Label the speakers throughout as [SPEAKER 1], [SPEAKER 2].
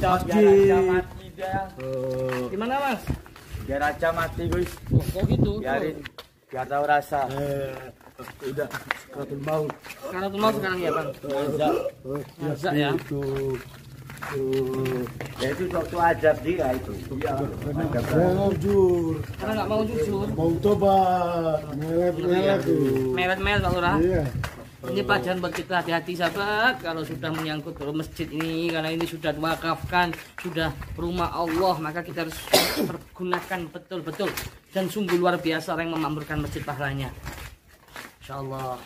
[SPEAKER 1] raja mati dia.
[SPEAKER 2] Gimana Mas?
[SPEAKER 1] Biar raja mati guys.
[SPEAKER 2] Oh, kok gitu?
[SPEAKER 1] Biarin, biar tahu rasa.
[SPEAKER 3] Udah Sakaratul Maut.
[SPEAKER 2] Sakaratul Maut sekarang ya Bang? Azab ya?
[SPEAKER 1] Ya itu suatu adab dia itu.
[SPEAKER 3] Jujur.
[SPEAKER 2] Karena nggak mau jujur.
[SPEAKER 3] Mau tobat.
[SPEAKER 2] Mewet-mewet Pak Lurah.
[SPEAKER 3] Iya.
[SPEAKER 2] Ini pelajaran buat kita, hati-hati sahabat kalau sudah menyangkut masjid ini, karena ini sudah diwakafkan, sudah rumah Allah, maka kita harus pergunakan betul-betul, dan sungguh luar biasa orang yang memakmurkan masjid pahalanya. Insyaallah.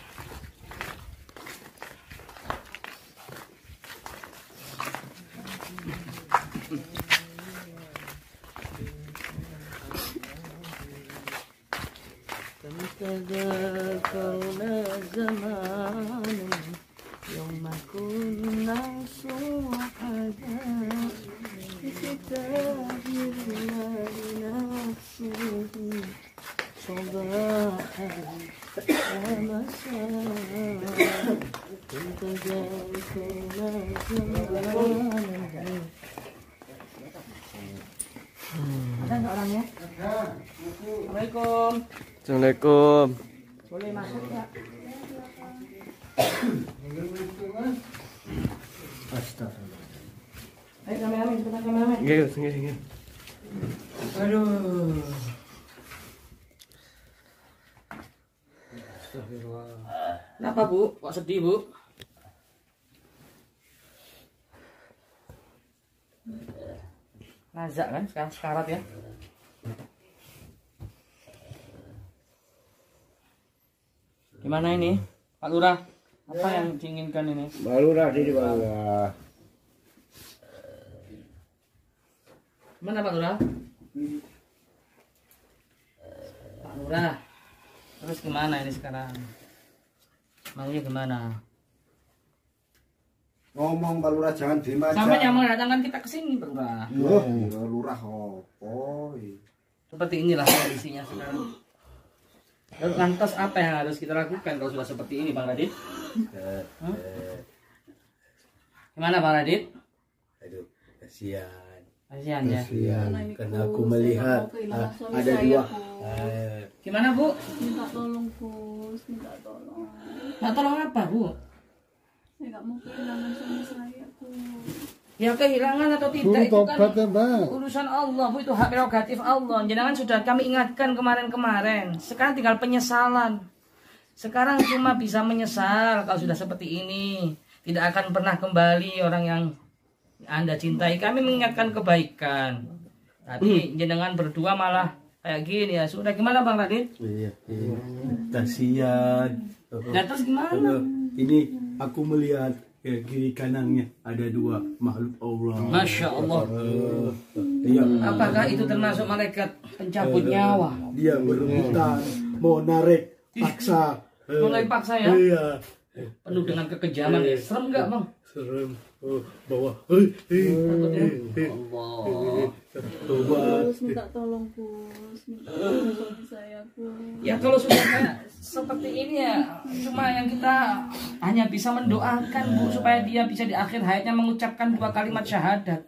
[SPEAKER 2] تذكرنا زمان يوم كنا صحبا بكتاب الله نفسه صباحا ومساء تذكرنا زمان. Ada nggak orangnya? Assalamualaikum.
[SPEAKER 4] Assalamualaikum.
[SPEAKER 2] Boleh masuk ya?
[SPEAKER 3] Astagfirullah.
[SPEAKER 2] Ayo kameramen, cepetan kameramen.
[SPEAKER 4] Nggih.
[SPEAKER 2] Aduh.
[SPEAKER 3] Astagfirullah.
[SPEAKER 2] Kenapa Bu? Kok sedih Bu? Nazak kan sekarang sekarat ya? Gimana ini Pak Lurah? Apa yang diinginkan ini?
[SPEAKER 3] Pak Lurah di bawah.
[SPEAKER 2] Gimana Pak Lurah? Pak Lurah, terus gimana ini sekarang? Maunya gimana?
[SPEAKER 3] Ngomong Pak Lurah jangan diem aja.
[SPEAKER 2] Sama yang mendatangkan kita ke sini Pak Lurah.
[SPEAKER 3] Lurah opo.
[SPEAKER 2] Seperti inilah kondisinya sekarang. Lalu lantas apa yang harus kita lakukan kalau sudah seperti ini Bang Radit? Gimana Bang Radit?
[SPEAKER 3] Aduh, kasihan.
[SPEAKER 2] Kasihan ya.
[SPEAKER 3] Karena aku melihat ada dua.
[SPEAKER 2] Gimana Bu?
[SPEAKER 5] Minta tolong Gus, minta tolong.
[SPEAKER 2] Nah, tolong apa Bu?
[SPEAKER 5] Saya nggak mau kehilangan suami saya Gus.
[SPEAKER 2] Ya kehilangan atau tidak itu kan
[SPEAKER 3] tobat ya, Mbak.
[SPEAKER 2] urusan Allah Bu, itu hak prerogatif Allah. Jangan sudah kami ingatkan kemarin-kemarin. Sekarang tinggal penyesalan. Sekarang cuma bisa menyesal kalau sudah seperti ini. Tidak akan pernah kembali orang yang Anda cintai. Kami mengingatkan kebaikan. Tapi jenengan berdua malah kayak gini ya. Sudah gimana Bang Radit?
[SPEAKER 6] Iya. Kasihan.
[SPEAKER 2] Ya terus gimana?
[SPEAKER 6] Ini aku melihat kiri kanannya ada dua makhluk Allah.
[SPEAKER 2] Masya Allah.
[SPEAKER 6] Iya.
[SPEAKER 2] Apakah itu termasuk malaikat pencabut nyawa?
[SPEAKER 6] Dia berebutan mau narik paksa.
[SPEAKER 2] Mulai paksa ya?
[SPEAKER 6] Iya.
[SPEAKER 2] Penuh dengan kekejaman ya. Serem nggak Bang?
[SPEAKER 6] Serem. Bawa.
[SPEAKER 2] Allah.
[SPEAKER 6] Tobat.
[SPEAKER 5] Gus, minta tolong Gus, minta tolong suami saya Gus.
[SPEAKER 2] Ya kalau sudah kayak seperti ini ya, cuma yang kita hanya bisa mendoakan Bu, supaya dia bisa di akhir hayatnya mengucapkan 2 kalimat syahadat.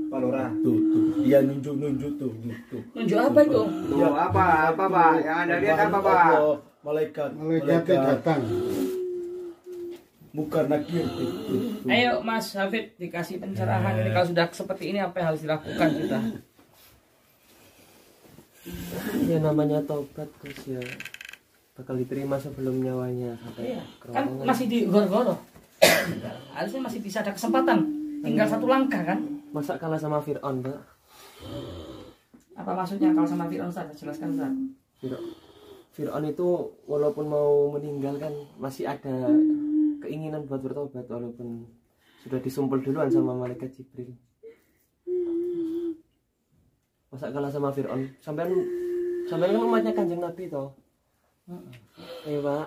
[SPEAKER 3] Pak Lurah.
[SPEAKER 6] Tuh. Dia nunjuk tuh.
[SPEAKER 2] Tunjuk apa itu?
[SPEAKER 3] Tuh, apa Pak? Yang Anda lihat apa Pak?
[SPEAKER 6] Malaikat
[SPEAKER 3] datang.
[SPEAKER 6] Muka nakir.
[SPEAKER 2] Ayo Mas Hafid dikasih pencerahan ini, kalau sudah seperti ini apa yang harus dilakukan kita?
[SPEAKER 4] Ya namanya taubat Gus ya. Bakal diterima sebelum nyawanya sampai
[SPEAKER 2] Iya, kan masih di gor-gor. Harusnya masih bisa ada kesempatan. Tinggal 1 langkah kan?
[SPEAKER 4] Masa kalah sama Fir'aun, Pak?
[SPEAKER 2] Apa maksudnya kalau sama Fir'aun Ustaz? Jelaskan Ustaz.
[SPEAKER 4] Fir'aun itu walaupun mau meninggal kan masih ada keinginan buat bertobat walaupun sudah disumpul duluan sama malaikat Jibril. Masa kalah sama Fir'aun? Sampai kan umatnya Kanjeng Nabi toh. Iya Pak.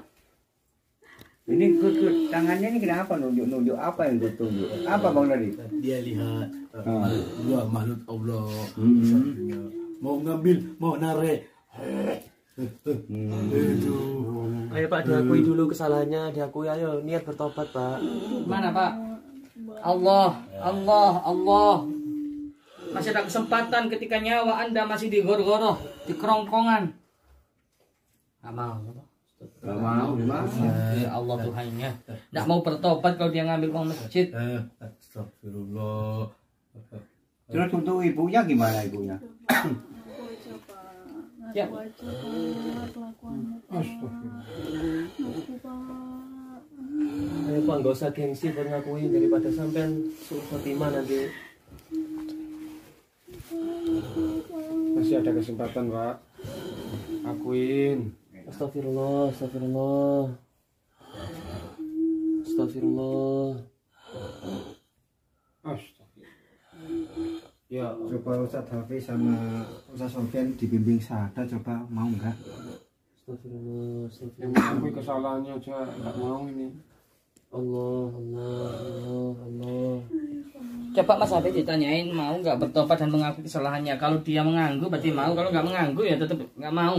[SPEAKER 3] Ini Gus, tangannya ini kenapa nunjuk apa yang Gus tunjuk? Apa Bang tadi?
[SPEAKER 6] Dia lihat dua makhluk Allah. Mau ngambil, mau narik. Itu
[SPEAKER 4] Ayo Pak, diakui dulu kesalahannya, diakui, ayo niat bertobat Pak.
[SPEAKER 2] Mana Pak? Allah, Allah, Allah. Masih ada kesempatan ketika nyawa Anda masih di gor-goroh, di kerongkongan. Gak mau.
[SPEAKER 3] Gak mau,
[SPEAKER 2] Ya Allah Tuhannya. Nggak mau bertobat kalau dia ngambil uang masjid.
[SPEAKER 6] Astagfirullah.
[SPEAKER 3] Terus untuk ibunya gimana ibunya?
[SPEAKER 5] Ngaku aja Pak.
[SPEAKER 2] Ya.
[SPEAKER 5] Ngaku aja Pak. Kelakuanmu Pak. Ngaku Pak.
[SPEAKER 4] Ayo Pak, nggak usah gengsi buat ngakuin daripada sampean suruh khotimah nanti.
[SPEAKER 7] Masih ada kesempatan Pak, akuin.
[SPEAKER 4] Astagfirullah, astagfirullah, astagfirullah.
[SPEAKER 7] Ya,
[SPEAKER 3] Coba Ustadz Hafiz sama Ustadz Sofyan dibimbing syahadat, coba mau nggak?
[SPEAKER 4] Astagfirullah,
[SPEAKER 7] yang
[SPEAKER 4] astagfirullah.
[SPEAKER 7] mengakui kesalahannya aja nggak mau ini.
[SPEAKER 4] Allah, Allah, Allah, Allah.
[SPEAKER 2] Coba Mas Habib ditanyain mau nggak bertobat dan mengakui kesalahannya. Kalau dia mengganggu berarti mau. Kalau nggak mengganggu ya tetap nggak mau.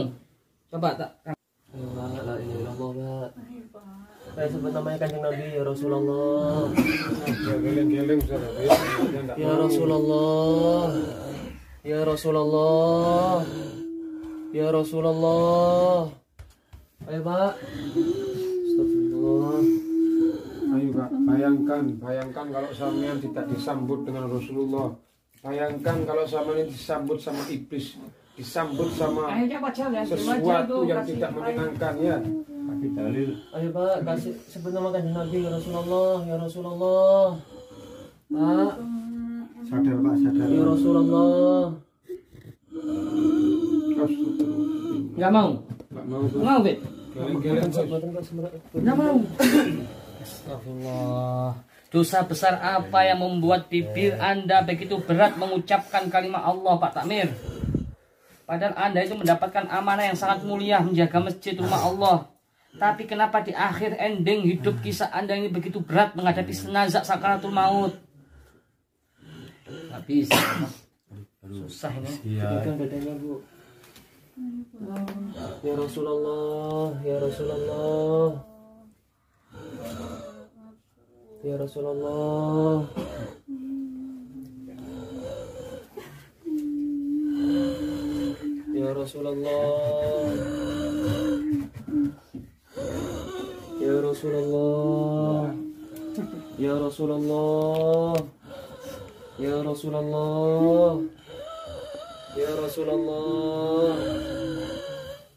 [SPEAKER 2] Coba tak.
[SPEAKER 4] Ayo Pak, la ilaha illallah Pak.
[SPEAKER 5] Ayo Pak.
[SPEAKER 4] Saya sebut namanya Kanjeng Nabi ya Rasulullah.
[SPEAKER 7] Ya geleng-geleng sudah habis. Dia nggak
[SPEAKER 4] Ya
[SPEAKER 7] mau.
[SPEAKER 4] Rasulullah. Ya Rasulullah. Ya Rasulullah. Ayo Pak. Astagfirullah.
[SPEAKER 7] Ayo Pak, bayangkan kalau sampean tidak disambut dengan Rasulullah. Bayangkan kalau sampean disambut sama iblis, disambut sama
[SPEAKER 2] Akhirnya baca ya.
[SPEAKER 7] sesuatu yang tidak menyenangkan ya.
[SPEAKER 3] Tapi dalil.
[SPEAKER 4] Ayo Pak, kasih sebut nama Kanjeng Nabi ya Rasulullah, ya Rasulullah. Pak,
[SPEAKER 3] Sadar Pak, sadar.
[SPEAKER 4] ya Rasulullah.
[SPEAKER 7] Astagfirullah.
[SPEAKER 2] Nggak mau.
[SPEAKER 7] Nggak mau tuh.
[SPEAKER 2] Mau Fit.
[SPEAKER 7] Geleng-geleng Pak.
[SPEAKER 2] Nggak mau. Astagfirullah. Dosa besar apa yang membuat bibir Anda begitu berat mengucapkan kalimat Allah Pak Takmir? Padahal Anda itu mendapatkan amanah yang sangat mulia menjaga masjid rumah Allah. Tapi kenapa di akhir ending hidup kisah Anda ini begitu berat menghadapi senazak sakaratul maut? Nggak bisa. Susah ini.
[SPEAKER 4] Tekan dadanya Bu. Ya Rasulullah, ya Rasulullah. Ya Rasulullah. Ya Rasulullah. Ya Rasulullah. Ya Rasulullah. Ya Rasulullah. Ya Rasulullah.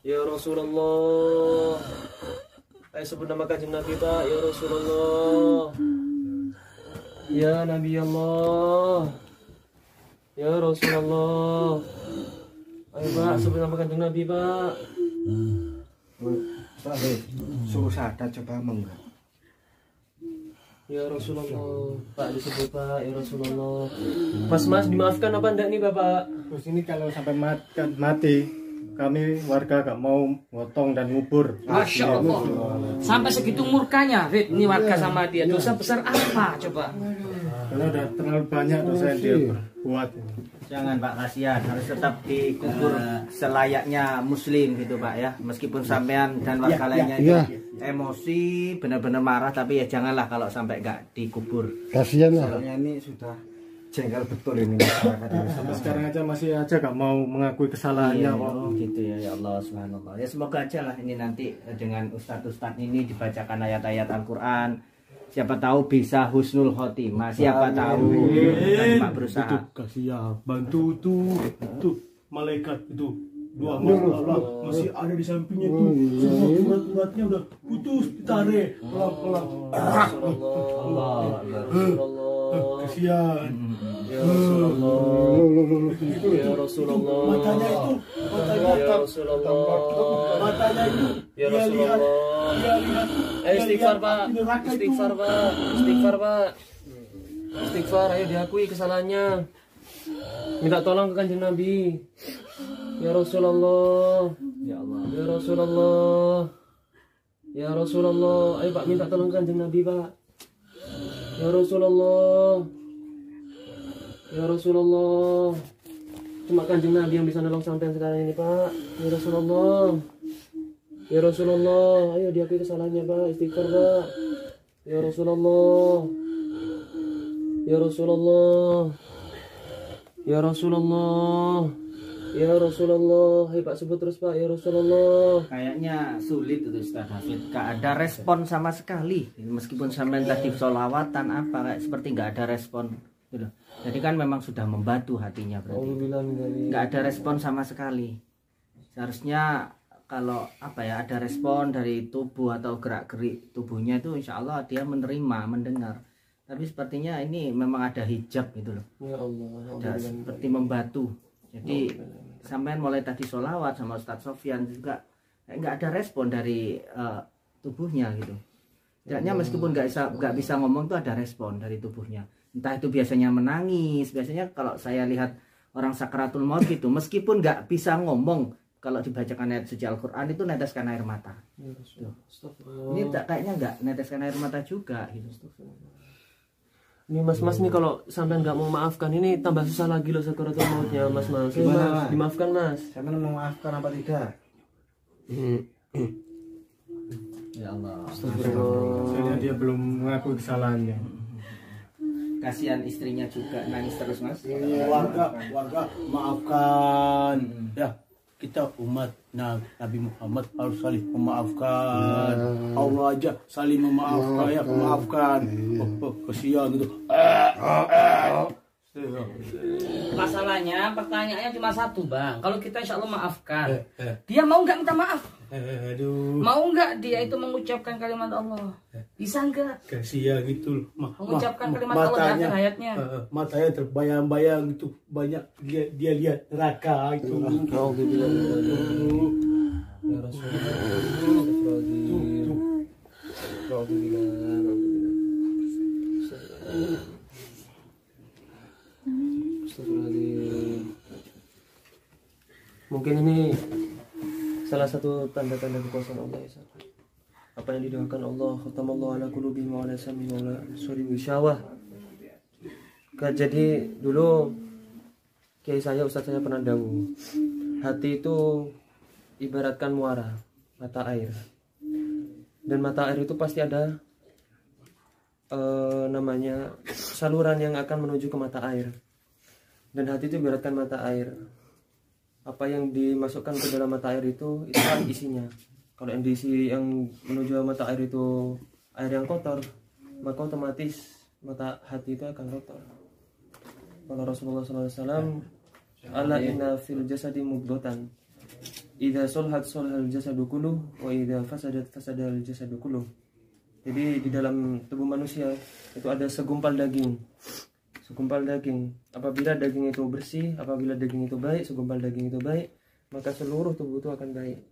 [SPEAKER 4] Ya Rasulullah. Ayo sebut nama Kanjeng Nabi Pak, ya Rasulullah. Ya Nabi Allah. Ya Rasulullah. Ayo Pak, sebut nama Kanjeng Nabi Pak.
[SPEAKER 3] Ustadz Hafiz, suruh syahadat, coba mau nggak?
[SPEAKER 4] Ya Rasulullah. Pak disebut Pak, ya Rasulullah. Mas dimaafkan apa enggak nih Bapak?
[SPEAKER 7] Terus ini kalau sampai mati, kami warga gak mau motong dan ngubur.
[SPEAKER 2] Masya Allah. Sampai segitu murkanya Fit. Ini warga sama dia. Dosa besar apa coba?
[SPEAKER 7] Karena udah terlalu banyak dosa yang dia buat.
[SPEAKER 1] Jangan Pak, kasihan, harus tetap dikubur selayaknya muslim gitu Pak ya. Meskipun sampean dan warga lainnya itu emosi, benar-benar marah, tapi ya janganlah kalau sampai gak dikubur.
[SPEAKER 7] Kasihan lah.
[SPEAKER 3] Soalnya ini sudah jengkel betul ini masyarakat ini.
[SPEAKER 7] Sampai sekarang aja masih aja gak mau mengakui kesalahannya
[SPEAKER 1] Iya,
[SPEAKER 7] kok.
[SPEAKER 1] gitu ya Allah subhanallah. Ya semoga aja lah ini nanti dengan ustadz-ustadz ini dibacakan ayat-ayat Al-Quran. Siapa tahu bisa husnul khotimah. Siapa tahu. Dan Pak berusaha.
[SPEAKER 6] Itu kasih ya, bantu tuh malaikat itu dua masalah masih ada di sampingnya tuh. Semua urat-uratnya udah putus, ditarik pelan-pelan.
[SPEAKER 4] Allah, ya Rasulullah.
[SPEAKER 6] Kasihan.
[SPEAKER 4] Ya Rasulullah. Ya Rasulullah.
[SPEAKER 6] Matanya itu,
[SPEAKER 4] Ya Rasulullah.
[SPEAKER 6] matanya itu.
[SPEAKER 4] Ya
[SPEAKER 6] dia lihat,
[SPEAKER 4] Rasulullah.
[SPEAKER 6] dia lihat.
[SPEAKER 4] Istighfar
[SPEAKER 6] dia lihat
[SPEAKER 4] Pak,
[SPEAKER 6] api neraka itu.
[SPEAKER 4] istighfar Pak, istighfar Pak, istighfar. Ayo diakui kesalahannya. Minta tolong ke Kanjeng Nabi. Ya Rasulullah,
[SPEAKER 1] Ya Allah.
[SPEAKER 4] ya Rasulullah, ya Rasulullah. Ayo Pak, minta tolong ke Kanjeng Nabi Pak. Ya Rasulullah, ya Rasulullah. Cuma Kanjeng Nabi yang bisa nolong sampean sekarang ini Pak. Ya Rasulullah. Ya Rasulullah, ayo diakui kesalahannya Pak, istighfar Pak. Ya Rasulullah. Ya Rasulullah. Ya Rasulullah. Ya Rasulullah. Ayo Pak sebut terus Pak, ya Rasulullah.
[SPEAKER 1] Kayaknya sulit itu Ustaz Hafid, gak ada respon sama sekali. Meskipun sampai tadi sholawatan apa kayak seperti gak ada respon gitu. Jadi kan memang sudah membatu hatinya berarti. Gak ada respon sama sekali. Seharusnya kalau apa ya, ada respon dari tubuh atau gerak-gerik tubuhnya itu insya Allah dia menerima, mendengar. Tapi sepertinya ini memang ada hijab gitu loh.
[SPEAKER 4] Ya Allah.
[SPEAKER 1] Ada seperti membatu. Jadi sampean mulai tadi sholawat sama Ustadz Sofyan juga nggak ada respon dari tubuhnya gitu. Tidaknya meskipun nggak bisa ngomong tuh ada respon dari tubuhnya. Entah itu biasanya menangis. Biasanya kalau saya lihat orang sakaratul maut gitu, meskipun nggak bisa ngomong, kalau dibacakan ayat suci Al-Quran itu neteskan air mata. Ini kayaknya nggak neteskan air mata juga gitu.
[SPEAKER 4] Ini mas-mas nih kalau sampai nggak mau maafkan ini tambah susah lagi loh sakaratul mautnya mas-mas.
[SPEAKER 8] Gimana, Mas?
[SPEAKER 4] Dimaafkan mas.
[SPEAKER 8] Saya mau memaafkan apa tidak?
[SPEAKER 1] Ya Allah.
[SPEAKER 6] Soalnya dia belum mengakui kesalahannya.
[SPEAKER 1] Kasihan istrinya juga nangis terus mas.
[SPEAKER 6] Warga maafkan. Ya, kita umat Nabi Muhammad harus saling memaafkan. Allah aja saling memaafkan, ya memaafkan. Kasihan gitu.
[SPEAKER 2] Masalahnya pertanyaannya cuma satu bang. Kalau kita insya Allah maafkan, dia mau nggak minta maaf?
[SPEAKER 6] Aduh.
[SPEAKER 2] Mau nggak dia itu mengucapkan kalimat Allah? Bisa nggak?
[SPEAKER 6] Kasihan gitu loh.
[SPEAKER 2] Mengucapkan kalimat Allah di akhir hayatnya.
[SPEAKER 6] Matanya terbayang-bayang itu banyak dia lihat neraka itu.
[SPEAKER 4] Ya Rasulullah. Mungkin ini salah satu tanda-tanda kekuasaan Allah ya. Apa yang didoakan Allah, khatamallahu ala qulubihim wa ala sam'ihim wa ala absarihim ghishawah. Jadi dulu kiai saya, ustaz saya pernah dawuh, hati itu ibaratkan muara, mata air. Dan mata air itu pasti ada namanya saluran yang akan menuju ke mata air. Dan hati itu ibaratkan mata air. Apa yang dimasukkan ke dalam mata air itu kan isinya. Kalau yang diisi yang menuju mata air itu air yang kotor, maka otomatis mata hati itu akan kotor. Kalau Rasulullah SAW, ala inna fil jasadi mudghatan, idza sulhat sulhal jasadu kulluh, wa idza fasadat fasadal jasadu kulluh. Jadi di dalam tubuh manusia itu ada segumpal daging. Segumpal daging. Apabila daging itu bersih, apabila daging itu baik, segumpal daging itu baik, maka seluruh tubuh itu akan baik.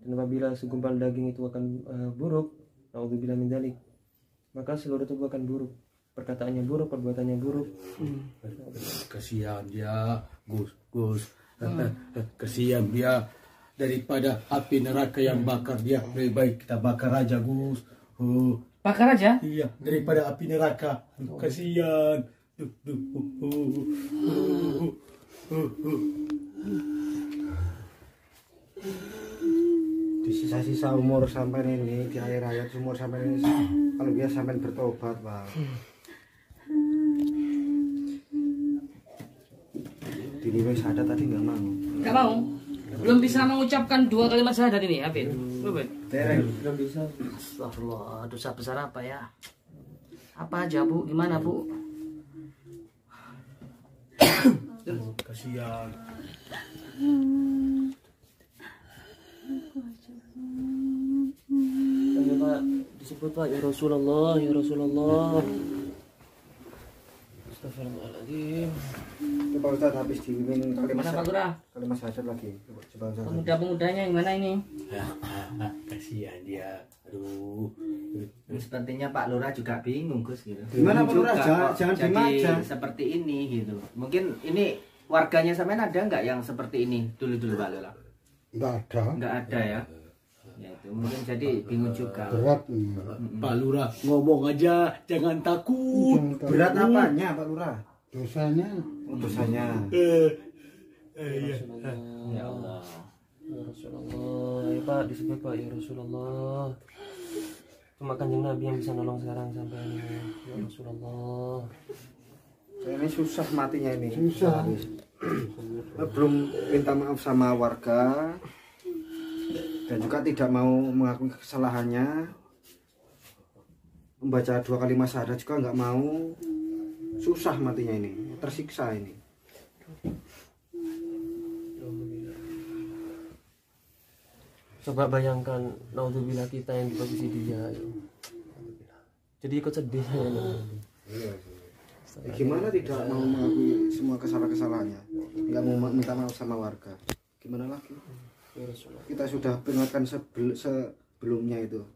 [SPEAKER 4] Dan apabila segumpal daging itu akan buruk, naudzubillah min dzalik, maka seluruh tubuh akan buruk. Perkataannya buruk, perbuatannya buruk.
[SPEAKER 6] Kasihan dia, Gus. Kasihan dia, daripada api neraka yang bakar dia, lebih baik kita bakar aja, Gus.
[SPEAKER 2] Bakar aja?
[SPEAKER 6] Iya, daripada api neraka. Kasihan.
[SPEAKER 8] Di sisa-sisa umur sampai ini, di akhir hayat umur sampai ini, kalau dia sampai bertobat, Pak. Dini wis ada tadi nggak mau.
[SPEAKER 2] Nggak mau? Belum bisa mengucapkan 2 kalimat syahadat ini, Hafid?
[SPEAKER 4] Belum bisa.
[SPEAKER 2] Astagfirullah, dosa besar apa ya? Apa aja Bu? Gimana Bu?
[SPEAKER 6] Kasihan.
[SPEAKER 4] Ayo Pak, disebut Pak, ya Rasulullah, ya Rasulullah. Astagfirullahaladzim.
[SPEAKER 8] Coba Ustaz habis dibimbing kalimat
[SPEAKER 2] Mana Pak Lurah?
[SPEAKER 8] kalimat syahadat lagi. Coba Ustaz.
[SPEAKER 2] Pemuda-pemudanya yang mana ini?
[SPEAKER 6] Kasihan dia. Aduh.
[SPEAKER 1] Ini sepertinya Pak Lurah juga bingung Gus gitu.
[SPEAKER 8] Gimana Pak Lurah?
[SPEAKER 1] Juga
[SPEAKER 8] Jangan
[SPEAKER 1] kok
[SPEAKER 8] diem
[SPEAKER 1] jadi
[SPEAKER 8] aja.
[SPEAKER 1] seperti ini gitu. Mungkin ini warganya sampean ada nggak yang seperti ini dulu Pak Lurah?
[SPEAKER 9] Nggak ada.
[SPEAKER 1] Nggak ada ya. Ya itu mungkin jadi bingung juga.
[SPEAKER 9] Berat.
[SPEAKER 6] Pak Lurah ngomong aja, jangan takut.
[SPEAKER 8] Berat apanya Pak Lurah?
[SPEAKER 9] Dosanya.
[SPEAKER 8] Dosanya.
[SPEAKER 1] Ya Allah.
[SPEAKER 4] Ya Rasulullah, ya Pak, disebut Pak, ya Rasulullah. Cuma Kanjeng Nabi yang bisa nolong sekarang sampai ini. Ya Rasulullah.
[SPEAKER 8] Ini susah matinya ini.
[SPEAKER 7] Susah.
[SPEAKER 8] Belum minta maaf sama warga dan juga tidak mau mengakui kesalahannya. Membaca 2 kalimat syahadat juga nggak mau. Susah matinya ini, tersiksa ini.
[SPEAKER 4] Coba bayangkan, naudzubillah kita yang di posisi dia. Jadi ikut sedih saya.
[SPEAKER 8] Gimana tidak mau mengakui semua kesalahan-kesalahannya, nggak mau minta maaf sama warga, gimana lagi? Kita sudah peringatkan sebelumnya itu.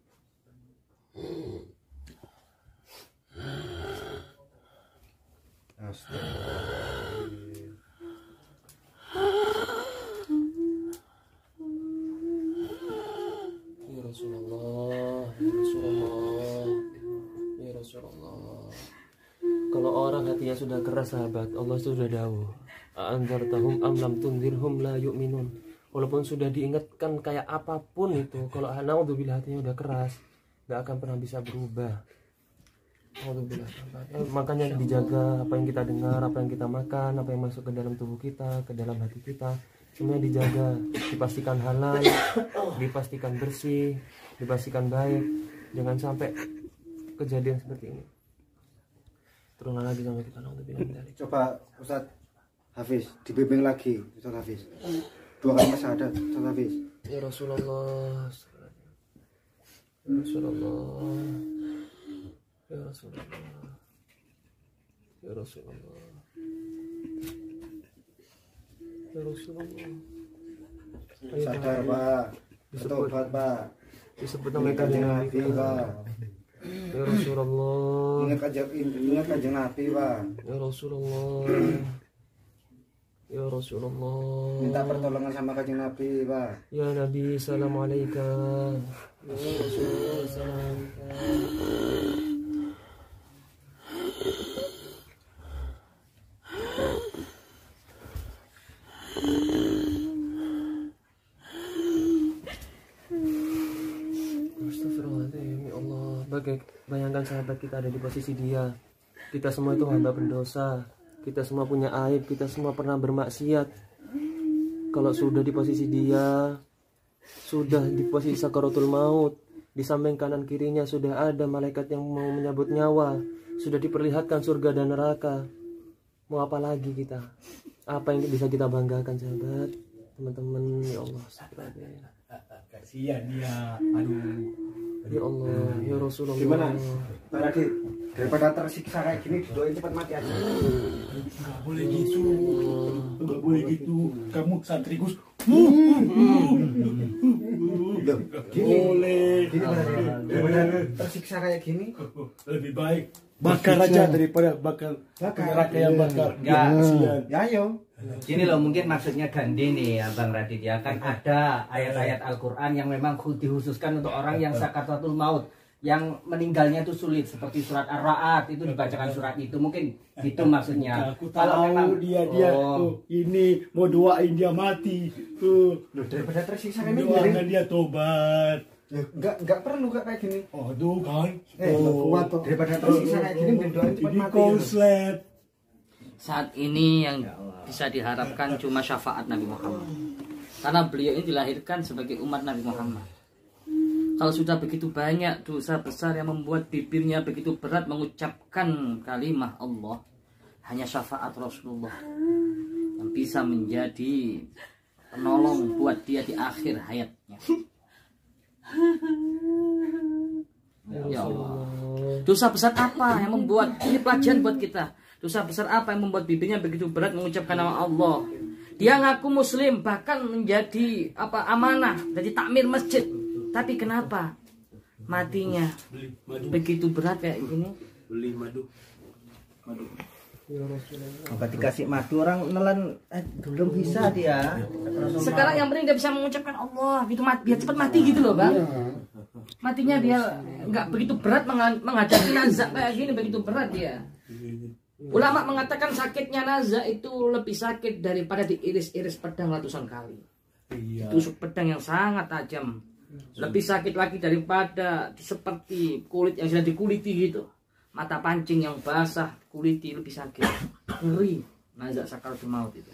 [SPEAKER 4] Ya Rasulullah, ya Rasulullah, ya Rasulullah. Kalau orang hatinya sudah keras sahabat, Allah sudah dawuh, "Anzartahum am lam tunzirhum la yu'minun." Walaupun sudah diingatkan kayak apapun itu, kalau naudzubillah hatinya udah keras, gak akan pernah bisa berubah. Naudzubillah. Makanya dijaga apa yang kita dengar, apa yang kita makan, apa yang masuk ke dalam tubuh kita, ke dalam hati kita, semuanya dijaga, dipastikan halal, dipastikan bersih, dipastikan baik. Jangan sampai kejadian seperti ini terulang lagi sampai kita naudzubillah.
[SPEAKER 8] Coba Ustaz Hafiz dibimbing lagi, Ustaz Hafiz. 2 kalimat syahadat, Ustaz Hafiz.
[SPEAKER 4] Ya Rasulullah, ya Rasulullah, ya Rasulullah, ya Rasulullah, ya Rasulullah.
[SPEAKER 8] Sadar Pak, bertobat Pak.
[SPEAKER 4] Disebut nama
[SPEAKER 8] Kanjeng Nabi Pak.
[SPEAKER 4] Ya Rasulullah,
[SPEAKER 8] Ingat Kanjeng Nabi Pak.
[SPEAKER 4] ya Rasulullah, ya Rasulullah.
[SPEAKER 8] Minta pertolongan sama Kanjeng Nabi Pak.
[SPEAKER 4] Ya Nabi, assalamualaikum. Ya Rasulullah, assalamualaikum. Astagfirullahaladzim, ya Allah. Bayangkan sahabat kita ada di posisi dia. Kita semua itu hamba berdosa. Kita semua punya aib. Kita semua pernah bermaksiat. Kalau sudah di posisi dia, sudah di posisi sakaratul maut, di samping kanan kirinya sudah ada malaikat yang mau menyabut nyawa, sudah diperlihatkan surga dan neraka. Mau apa lagi kita? Apa yang bisa kita banggakan sahabat, teman-teman? Ya Allah,
[SPEAKER 6] kasihan dia. Aduh.
[SPEAKER 4] Ya Allah, ya Rasulullah.
[SPEAKER 8] Gimana Pak Radit? Daripada tersiksa kayak gini, didoain cepat mati aja.
[SPEAKER 6] Nggak boleh gitu. Nggak boleh gitu. Kamu santrikus. Boleh.
[SPEAKER 8] Gini daripada tersiksa kayak gini,
[SPEAKER 6] Lebih baik bakar aja daripada bakar neraka yang bakar.
[SPEAKER 1] Enggak.
[SPEAKER 6] Kasihan.
[SPEAKER 8] ya ayo.
[SPEAKER 1] Gini loh, mungkin maksudnya ganti nih Abang Radit ya. Kan ada ayat-ayat Al-Quran yang memang dihususkan untuk orang yang sakaratul maut, yang meninggalnya itu sulit, seperti surat Ar-Ra'd itu dibacakan surat itu, mungkin gitu maksudnya.
[SPEAKER 6] Aku
[SPEAKER 1] Kalau
[SPEAKER 6] tahu
[SPEAKER 1] memang
[SPEAKER 6] dia
[SPEAKER 1] oh,
[SPEAKER 6] tuh ini mau doain dia mati tuh.
[SPEAKER 8] Loh, daripada tersiksa kayak gini,
[SPEAKER 6] Doakan dia tobat.
[SPEAKER 8] enggak perlu kayak gini.
[SPEAKER 6] Oh tuh kan.
[SPEAKER 8] Kuat tuh. Daripada tersiksa kayak gini, doain cepat
[SPEAKER 6] Ini
[SPEAKER 8] mati.
[SPEAKER 6] konslet.
[SPEAKER 2] Saat ini yang bisa diharapkan cuma syafaat Nabi Muhammad, karena beliau ini dilahirkan sebagai umat Nabi Muhammad. Kalau sudah begitu banyak dosa besar yang membuat bibirnya begitu berat mengucapkan kalimah Allah, hanya syafaat Rasulullah yang bisa menjadi penolong buat dia di akhir hayatnya. Ya Allah, dosa besar apa yang membuat ini pelajaran buat kita? Dosa besar apa yang membuat bibirnya begitu berat mengucapkan nama Allah? Dia ngaku muslim, bahkan menjadi amanah, jadi takmir masjid. Tapi kenapa matinya begitu berat kayak gini?
[SPEAKER 6] Beli madu.
[SPEAKER 1] apa dikasih madu orang nelan belum bisa dia.
[SPEAKER 2] Sekarang yang penting dia bisa mengucapkan Allah gitu, biar cepat mati gitu loh Bang. Matinya dia nggak begitu berat menghadapi nazak kayak gini, begitu berat dia. Ulama mengatakan sakitnya nazak itu lebih sakit daripada diiris-iris pedang ratusan kali.
[SPEAKER 6] Iya.
[SPEAKER 2] Tusuk pedang yang sangat tajam. Lebih sakit lagi daripada seperti kulit yang sudah dikuliti gitu. Mata pancing yang basah, kuliti lebih sakit. Ngeri. Nazak sakaratul maut itu.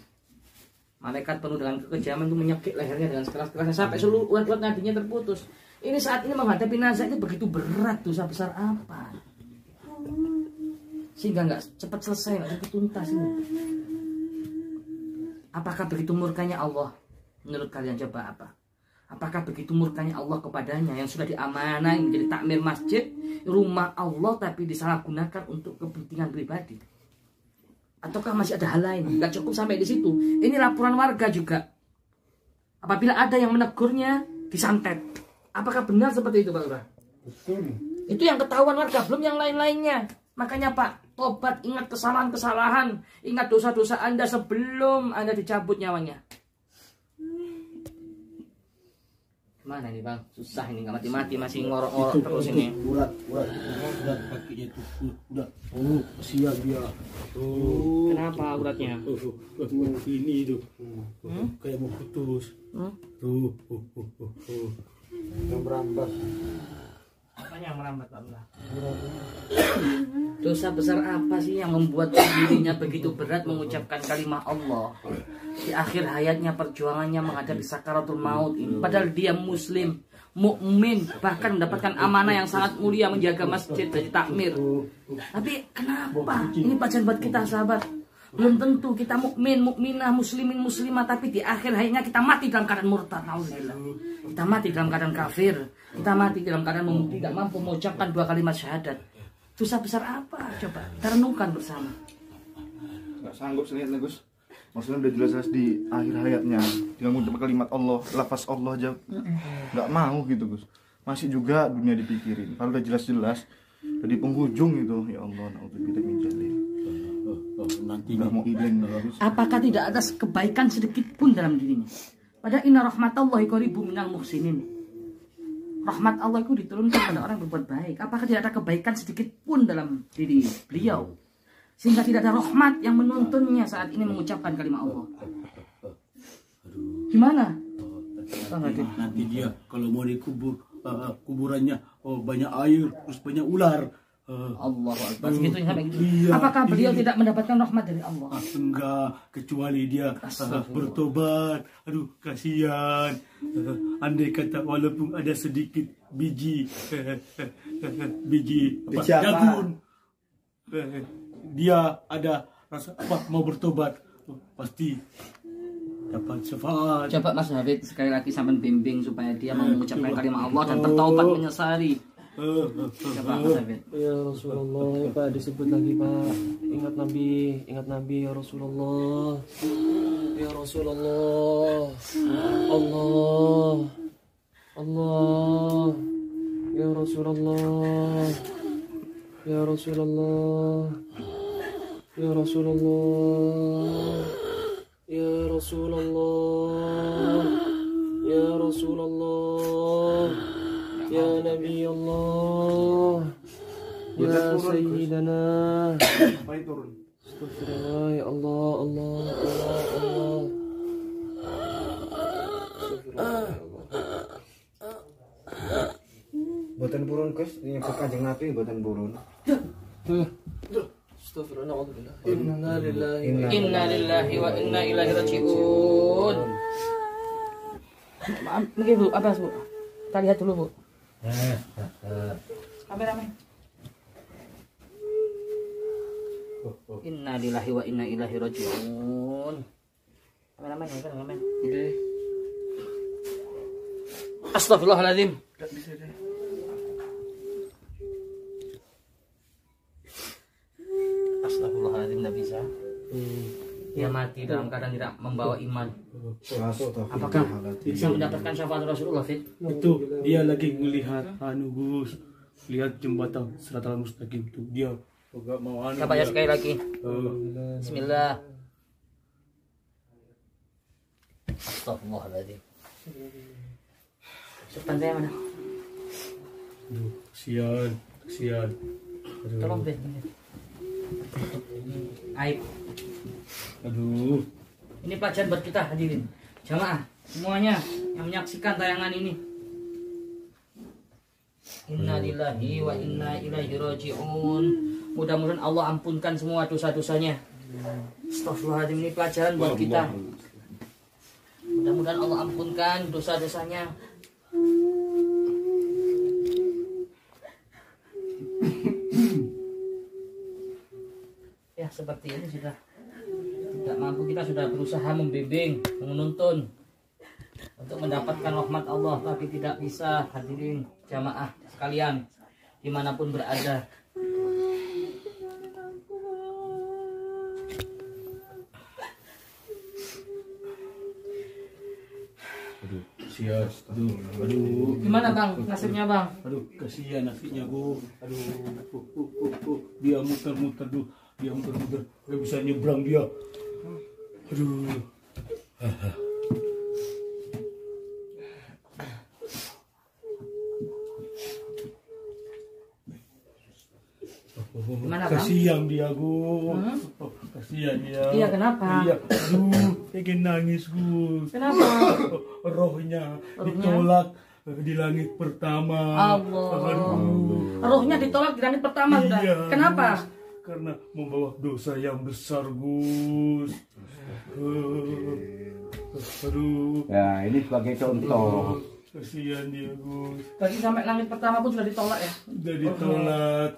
[SPEAKER 2] Malaikat penuh dengan kekejaman itu menyekik lehernya dengan sekeras-kerasnya sampai seluruh urat-urat nadinya terputus. Ini saat ini menghadapi nazak itu begitu berat, dosa besar apa? Sehingga nggak cepat selesai, nggak cepat tuntas ini. Apakah begitu murkanya Allah? Menurut kalian coba apa? Apakah begitu murkanya Allah kepadanya yang sudah diamanai menjadi takmir masjid, rumah Allah tapi disalahgunakan untuk kepentingan pribadi? Ataukah masih ada hal lain? Nggak cukup sampai di situ. Ini laporan warga juga. Apabila ada yang menegurnya, disantet. Apakah benar seperti itu, Pak Lurah?
[SPEAKER 7] Betul.
[SPEAKER 2] Itu yang ketahuan warga, belum yang lain-lainnya. Makanya Pak, tobat, ingat kesalahan-kesalahan, ingat dosa-dosa Anda sebelum Anda dicabut nyawanya. Mana ini Bang? Susah ini, nggak mati-mati, masih ngorok-ngorok terus ini.
[SPEAKER 6] Urat kakinya itu. Udah. Oh, kasihan dia. Oh.
[SPEAKER 2] Kenapa uratnya?
[SPEAKER 6] Ini itu. Kayak mau putus. Tuh.
[SPEAKER 7] Yang berambat.
[SPEAKER 2] Apanya yang merambat Pak Lurah? Dosa besar apa sih yang membuat dirinya begitu berat mengucapkan kalimat Allah? Di akhir hayatnya perjuangannya menghadapi sakaratul maut ini. Padahal dia muslim, mukmin, bahkan mendapatkan amanah yang sangat mulia menjaga masjid dari takmir. Tapi kenapa? Ini pelajaran buat kita sahabat. Belum tentu kita mukmin, mukminah, muslimin, muslimah, tapi di akhir hayatnya kita mati dalam keadaan murtad. Nauzubillah. Kita mati dalam keadaan kafir. Kita mati dalam keadaan tidak mampu mengucapkan 2 kalimat syahadat. Dosa besar apa? Coba kita renungkan bersama.
[SPEAKER 9] Nggak sanggup selihat Gus. Maksudnya udah jelas-jelas di akhir hayatnya dengan mengucapkan kalimat Allah, lafaz Allah aja nggak mau gitu Gus. Masih juga dunia dipikirin. Kalau udah jelas-jelas dari penghujung itu, ya Allah, nauzubillah min dzalik.
[SPEAKER 6] Nanti
[SPEAKER 9] nggak mau iling.
[SPEAKER 2] Apakah tidak ada kebaikan sedikit pun dalam dirinya? Padahal inna rahmatallahi qaribum minal muhsinin. Rahmat Allah itu diturunkan pada orang yang berbuat baik. Apakah tidak ada kebaikan sedikit pun dalam diri beliau? Sehingga tidak ada rahmat yang menuntunnya saat ini mengucapkan kalimat Allah. Gimana?
[SPEAKER 6] Nanti dia kalau mau dikubur kuburannya banyak air, terus banyak ular.
[SPEAKER 2] Allah Akbar. Segitunya sampai gitu. Iya, apakah beliau tidak mendapatkan rahmat dari Allah?
[SPEAKER 6] Enggak, kecuali dia bertobat. Aduh, kasihan. Andai kata walaupun ada sedikit biji jagung, dia ada rasa apa mau bertobat, pasti dapat syafaat.
[SPEAKER 2] Coba Mas Habib sekali lagi sampai bimbing supaya dia mau mengucapkan kalimat Allah dan bertaubat menyesali. Coba Mas Habib.
[SPEAKER 4] Ya Rasulullah, ya Pak, disebut lagi Pak. Ingat Nabi ya Rasulullah. Ya Rasulullah. Allah. Ya Rasulullah. Ya Rasulullah. Ya Rasulullah. Ya Rasulullah. Ya Rasulullah. Ya Nabi Allah. Ya Sayyidana.
[SPEAKER 9] Baik turun.
[SPEAKER 4] Astagfirullah, ya Allah.
[SPEAKER 8] Buatan purun Gus, nyebut Kanjeng Nabi buatan purun.
[SPEAKER 4] Astagfirullah. Inna
[SPEAKER 2] lillahi wa inna ilaihi rajiun. Maaf, mungkin Bu, apa Bu? Kita lihat dulu Bu. Kameramen. Inna lillahi wa inna ilaihi rajiun. Kameramen, kameramen. Oke. Astagfirullahaladzim. Enggak bisa deh. Astagfirullahaladzim, enggak bisa. Dia mati dalam keadaan tidak membawa iman. Apakah bisa mendapatkan syafaat Rasulullah, Fit?
[SPEAKER 6] Itu dia lagi melihat Gus, lihat jembatan Siratal Mustaqim itu dia enggak mau
[SPEAKER 2] Coba ya sekali lagi. Bismillah. Astagfirullahaladzim. Sepanjang mana?
[SPEAKER 6] Aduh, kesian.
[SPEAKER 2] Tolong Fit. Aib.
[SPEAKER 6] Aduh.
[SPEAKER 2] Ini pelajaran buat kita hadirin. Jamaah semuanya yang menyaksikan tayangan ini, inna lillahi wa inna ilaihi raji'un. Mudah-mudahan Allah ampunkan semua dosa-dosanya. Astagfirullahaladzim, ini pelajaran buat kita. Mudah-mudahan Allah ampunkan dosa-dosanya. Ya seperti ini sudah tidak mampu, kita sudah berusaha membimbing, menuntun untuk mendapatkan rahmat Allah, tapi tidak bisa. Hadirin jamaah sekalian dimanapun berada,
[SPEAKER 6] Aduh,
[SPEAKER 2] gimana bang nasibnya bang?
[SPEAKER 6] aduh, kasihan nasinya gue. Aduh, dia muter-muter tuh, dia muter-muter, gak bisa nyebrang dia. Aduh.
[SPEAKER 2] Gimana bang?
[SPEAKER 6] Kasihan dia gue. Kasihan dia.
[SPEAKER 2] Iya kenapa?
[SPEAKER 6] Iya, aduh, pengen nangis gue.
[SPEAKER 2] Kenapa?
[SPEAKER 6] Rohnya ditolak di langit pertama.
[SPEAKER 2] Allah.
[SPEAKER 6] Aduh.
[SPEAKER 2] Rohnya ditolak di langit pertama sudah.
[SPEAKER 6] Iya,
[SPEAKER 2] Kenapa?
[SPEAKER 6] Gus. Karena membawa dosa yang besar, Gus. Aduh.
[SPEAKER 3] Ya, ini sebagai contoh.
[SPEAKER 6] Kasihan dia, Gus.
[SPEAKER 2] Tadi sampai langit pertama pun sudah ditolak ya.
[SPEAKER 6] Udah ditolak.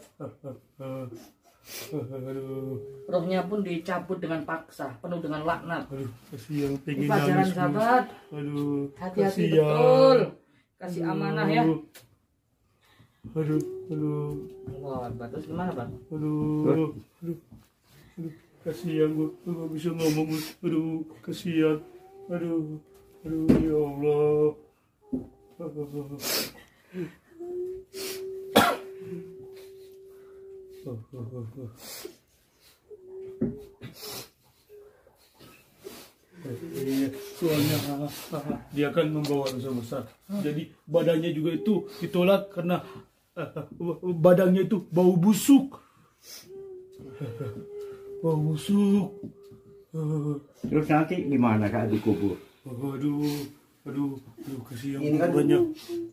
[SPEAKER 6] Aduh.
[SPEAKER 2] Rohnya pun dicabut dengan paksa, penuh dengan laknat.
[SPEAKER 6] Aduh, kasihan
[SPEAKER 2] Ini
[SPEAKER 6] pengen
[SPEAKER 2] pelajaran
[SPEAKER 6] nangis, Gus.
[SPEAKER 2] sahabat.
[SPEAKER 6] Aduh,
[SPEAKER 2] Hati-hati
[SPEAKER 6] kasihan.
[SPEAKER 2] betul. Kasih amanah ya.
[SPEAKER 6] Aduh, aduh.
[SPEAKER 2] Wah, terus gimana bang?
[SPEAKER 6] Aduh, kasihan gue, gak bisa ngomong. Aduh, kasihan. Aduh, ya Allah. Soalnya dia kan membawa dosa besar. Jadi badannya juga itu ditolak karena badannya itu bau busuk. Bau busuk.
[SPEAKER 3] Terus nanti gimana saat dikubur?
[SPEAKER 6] Aduh, kasihan
[SPEAKER 8] Ini kan
[SPEAKER 6] banyak.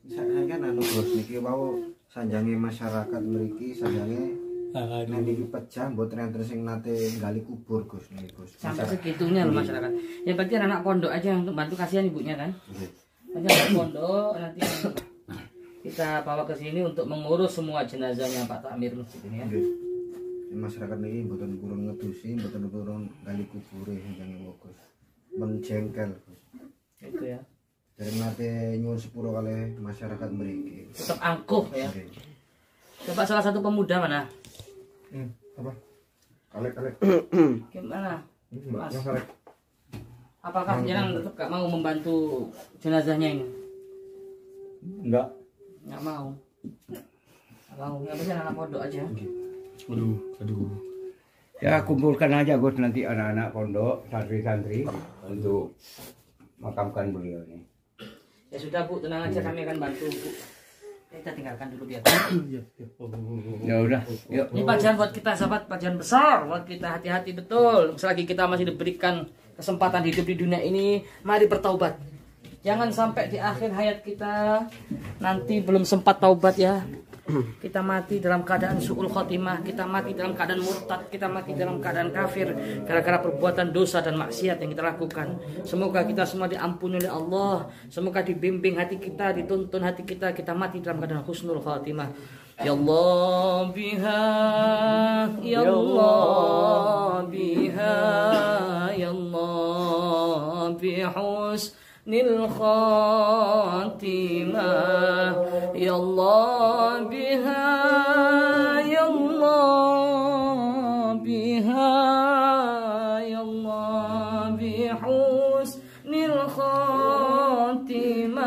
[SPEAKER 8] saya kan anu Gus niki wau sanjange masyarakat mriki sanjange nek niki pecah mboten enten sing nate gali kubur Gus niki Gus.
[SPEAKER 2] Sampai segitunya loh masyarakat. Ya berarti anak pondok aja untuk bantu, kasihan ibunya kan. Nanti anak pondok nanti kita bawa ke sini untuk mengurus semua jenazahnya Pak Takmir masjid ini ya.
[SPEAKER 8] Masyarakat niki mboten purun ngedusi, mboten purun gali kubure sanjange Gus. Menjengkel Gus.
[SPEAKER 2] Itu ya.
[SPEAKER 8] Dari nate nyuwun sepuro kalih masyarakat mriki.
[SPEAKER 2] Tetap angkuh ya. Coba salah satu pemuda mana?
[SPEAKER 8] Apa? Kalek.
[SPEAKER 2] Gimana? Mas. Apakah jenengan tetap gak mau membantu jenazahnya ini?
[SPEAKER 3] Enggak.
[SPEAKER 2] Gak mau. Gak mau. Ya bisa anak pondok aja.
[SPEAKER 6] Aduh.
[SPEAKER 3] Ya kumpulkan aja Gus nanti anak-anak pondok, santri-santri untuk makamkan beliau ini.
[SPEAKER 2] Ya sudah Bu, tenang aja, kami akan bantu Bu. Kita tinggalkan dulu dia.
[SPEAKER 3] Ya udah, yuk.
[SPEAKER 2] Ini pelajaran buat kita sahabat, pelajaran besar buat kita. Hati-hati betul. Selagi kita masih diberikan kesempatan hidup di dunia ini, mari bertaubat. Jangan sampai di akhir hayat kita nanti belum sempat taubat ya. Kita mati dalam keadaan su'ul khotimah, kita mati dalam keadaan murtad, kita mati dalam keadaan kafir gara-gara perbuatan dosa dan maksiat yang kita lakukan. Semoga kita semua diampuni oleh Allah. Semoga dibimbing hati kita, dituntun hati kita, kita mati dalam keadaan husnul khotimah. Ya Allah biha, ya Allah biha, ya Allah bihus nil khatimah, ya Allah biha, ya Allah biha, ya Allah bihusnil khatimah,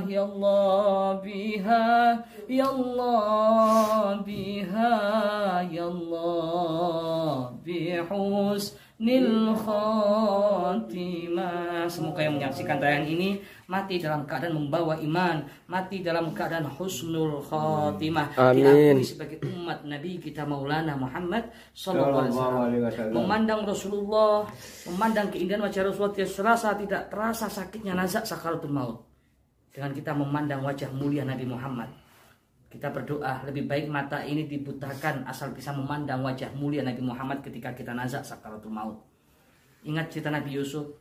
[SPEAKER 2] ya Allah biha, ya Allah biha, ya Allah bihusnil khotimah. Semoga yang menyaksikan tayangan ini mati dalam keadaan membawa iman, mati dalam keadaan husnul khotimah.
[SPEAKER 10] Amin.
[SPEAKER 2] Diakui sebagai umat Nabi kita Maulana Muhammad sallallahu alaihi wasallam. Memandang Rasulullah, memandang keindahan wajah Rasulullah, tidak terasa sakitnya nazak sakaratul maut. Dengan kita memandang wajah mulia Nabi Muhammad, kita berdoa lebih baik mata ini dibutakan asal bisa memandang wajah mulia Nabi Muhammad ketika kita nazak sakaratul maut. Ingat cerita Nabi Yusuf,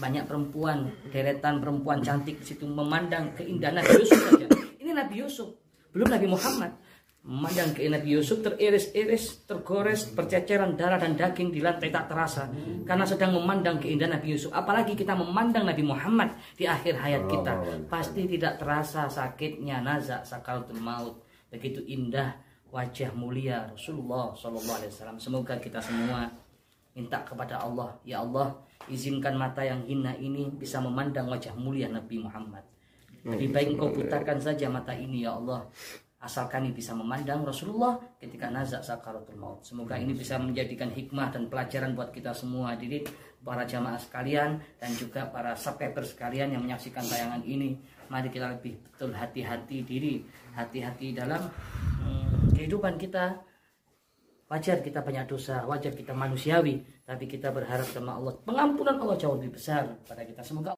[SPEAKER 2] banyak perempuan, deretan perempuan cantik di situ memandang keindahan Nabi Yusuf saja. Ini Nabi Yusuf, belum Nabi Muhammad. Memandang keindahan Nabi Yusuf teriris-iris, tergores, berceceran darah dan daging di lantai tak terasa karena sedang memandang keindahan Nabi Yusuf. Apalagi kita memandang Nabi Muhammad di akhir hayat kita, pasti tidak terasa sakitnya nazak sakaratul maut. Begitu indah wajah mulia Rasulullah SAW. Semoga kita semua minta kepada Allah, ya Allah, izinkan mata yang hina ini bisa memandang wajah mulia Nabi Muhammad. Lebih baik Engkau butakan saja mata ini, ya Allah, asal kami bisa memandang Rasulullah ketika nazak sakaratul maut. Semoga ini bisa menjadikan hikmah dan pelajaran buat kita semua, hadirin, para jamaah sekalian, dan juga para subscriber sekalian yang menyaksikan tayangan ini. Mari kita lebih betul hati-hati diri, hati-hati dalam kehidupan kita. Wajar kita banyak dosa, wajar kita manusiawi, tapi kita berharap sama Allah, pengampunan Allah jauh lebih besar pada kita. Semoga